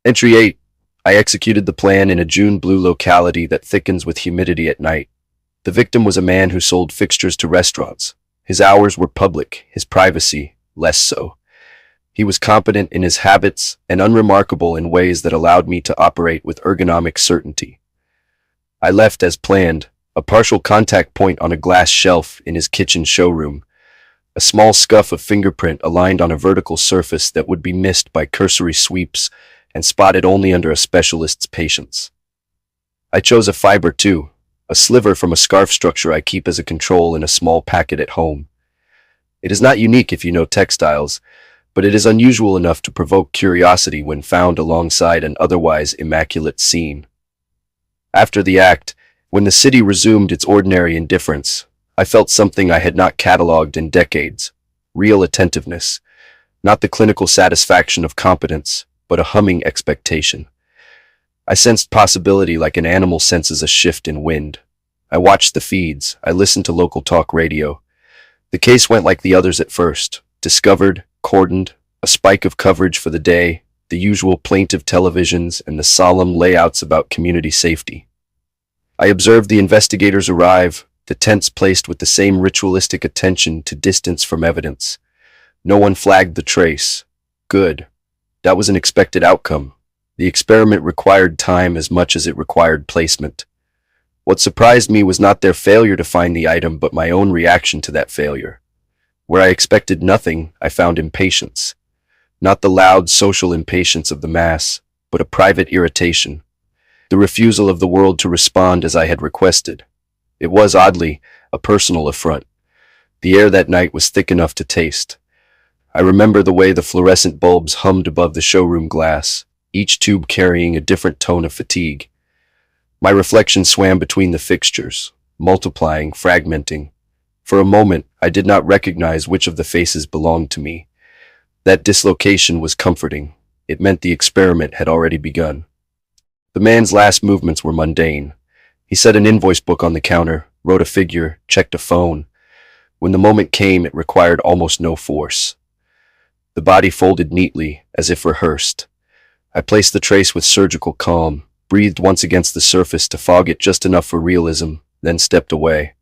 Entry 8. I executed the plan in a June blue locality that thickens with humidity at night. The victim was a man who sold fixtures to restaurants. His hours were public, his privacy less so. He was competent in his habits and unremarkable in ways that allowed me to operate with ergonomic certainty. I left as planned, a partial contact point on a glass shelf in his kitchen showroom, a small scuff of fingerprint aligned on a vertical surface that would be missed by cursory sweeps and spotted only under a specialist's patience. I chose a fiber too, a sliver from a scarf structure I keep as a control in a small packet at home. It is not unique if you know textiles, but it is unusual enough to provoke curiosity when found alongside an otherwise immaculate scene. After the act, when the city resumed its ordinary indifference, I felt something I had not catalogued in decades: real attentiveness, not the clinical satisfaction of competence, but a humming expectation. I sensed possibility like an animal senses a shift in wind. I watched the feeds, I listened to local talk radio. The case went like the others at first: discovered, cordoned, a spike of coverage for the day, the usual plaintive televisions, and the solemn layouts about community safety. I observed the investigators arrive, the tents placed with the same ritualistic attention to distance from evidence. No one flagged the trace. Good. That was an expected outcome. The experiment required time as much as it required placement. What surprised me was not their failure to find the item, but my own reaction to that failure. Where I expected nothing, I found impatience. Not the loud social impatience of the mass, but a private irritation. The refusal of the world to respond as I had requested. It was, oddly, a personal affront. The air that night was thick enough to taste. I remember the way the fluorescent bulbs hummed above the showroom glass, each tube carrying a different tone of fatigue. My reflection swam between the fixtures, multiplying, fragmenting. For a moment, I did not recognize which of the faces belonged to me. That dislocation was comforting. It meant the experiment had already begun. The man's last movements were mundane. He set an invoice book on the counter, wrote a figure, checked a phone. When the moment came, it required almost no force. The body folded neatly, as if rehearsed. I placed the trace with surgical calm, breathed once against the surface to fog it just enough for realism, then stepped away.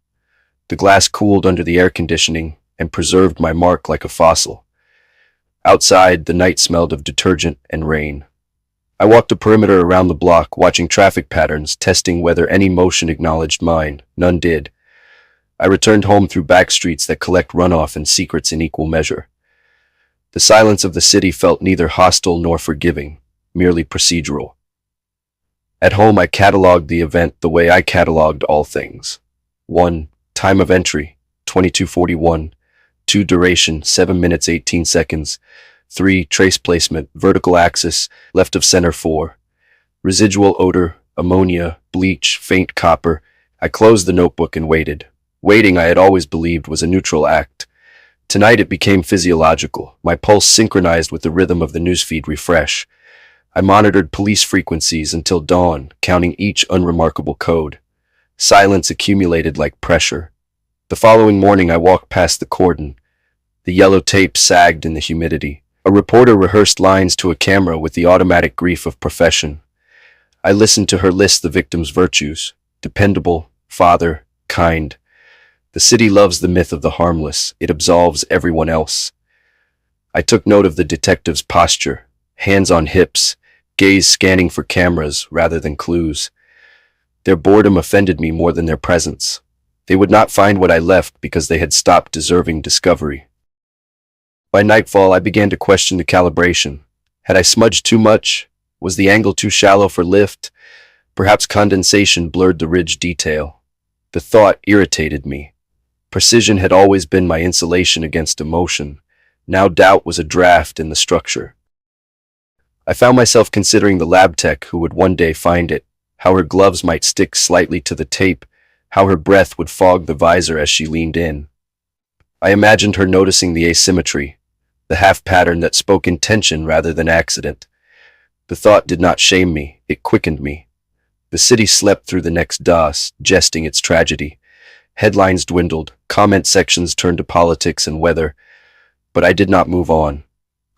The glass cooled under the air conditioning and preserved my mark like a fossil. Outside, the night smelled of detergent and rain. I walked a perimeter around the block, watching traffic patterns, testing whether any motion acknowledged mine. None did. I returned home through back streets that collect runoff and secrets in equal measure. The silence of the city felt neither hostile nor forgiving, merely procedural. At home, I cataloged the event the way I cataloged all things. 1. Time of entry, 22:41. 2. Duration, 7 minutes 18 seconds. 3. Trace placement, vertical axis, left of center 4. Residual odor, ammonia, bleach, faint copper. I closed the notebook and waited. Waiting, I had always believed, was a neutral act. Tonight it became physiological. My pulse synchronized with the rhythm of the newsfeed refresh. I monitored police frequencies until dawn, counting each unremarkable code. Silence accumulated like pressure. The following morning I walked past the cordon. The yellow tape sagged in the humidity. A reporter rehearsed lines to a camera with the automatic grief of profession. I listened to her list the victim's virtues: dependable, father, kind. The city loves the myth of the harmless. It absolves everyone else. I took note of the detective's posture, hands on hips, gaze scanning for cameras rather than clues. Their boredom offended me more than their presence. They would not find what I left because they had stopped deserving discovery. By nightfall, I began to question the calibration. Had I smudged too much? Was the angle too shallow for lift? Perhaps condensation blurred the ridge detail. The thought irritated me. Precision had always been my insulation against emotion. Now doubt was a draft in the structure. I found myself considering the lab tech who would one day find it, how her gloves might stick slightly to the tape, how her breath would fog the visor as she leaned in. I imagined her noticing the asymmetry, the half pattern that spoke intention rather than accident. The thought did not shame me, it quickened me. The city slept through the next DOS, jesting its tragedy. Headlines dwindled, comment sections turned to politics and weather, but I did not move on.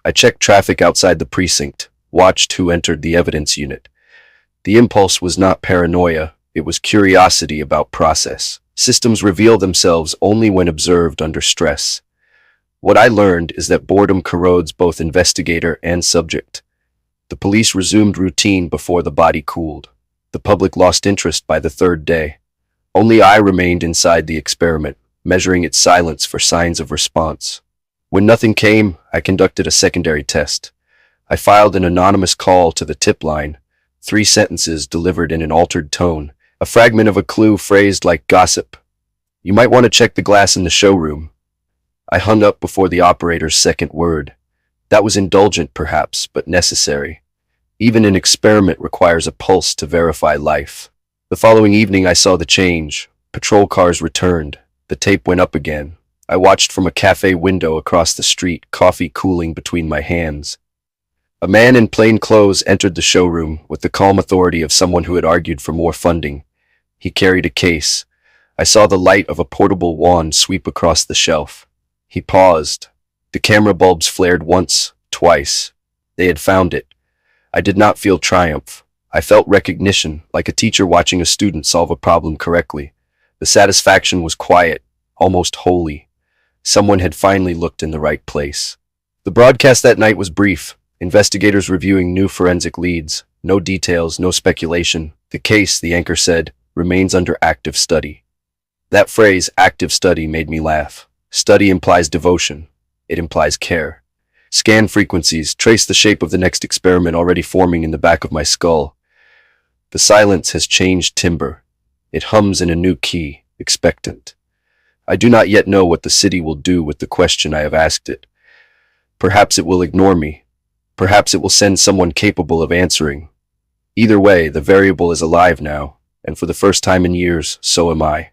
I checked traffic outside the precinct. watched who entered the evidence unit. The impulse was not paranoia, it was curiosity about process. Systems reveal themselves only when observed under stress. What I learned is that boredom corrodes both investigator and subject. The police resumed routine before the body cooled. The public lost interest by the third day. Only I remained inside the experiment, measuring its silence for signs of response. When nothing came, I conducted a secondary test. I filed an anonymous call to the tip line, 3 sentences delivered in an altered tone, a fragment of a clue phrased like gossip. You might want to check the glass in the showroom. I hung up before the operator's second word. That was indulgent, perhaps, but necessary. Even an experiment requires a pulse to verify life. The following evening I saw the change. Patrol cars returned. The tape went up again. I watched from a cafe window across the street, coffee cooling between my hands. A man in plain clothes entered the showroom with the calm authority of someone who had argued for more funding. He carried a case. I saw the light of a portable wand sweep across the shelf. He paused. The camera bulbs flared once, twice. They had found it. I did not feel triumph. I felt recognition, like a teacher watching a student solve a problem correctly. The satisfaction was quiet, almost holy. Someone had finally looked in the right place. The broadcast that night was brief. Investigators reviewing new forensic leads. No details, no speculation. The case, the anchor said, remains under active study. That phrase, active study, made me laugh. Study implies devotion. It implies care. Scan frequencies, trace the shape of the next experiment already forming in the back of my skull. The silence has changed timbre. It hums in a new key, expectant. I do not yet know what the city will do with the question I have asked it. Perhaps it will ignore me. Perhaps it will send someone capable of answering. Either way, the variable is alive now, and for the first time in years, so am I.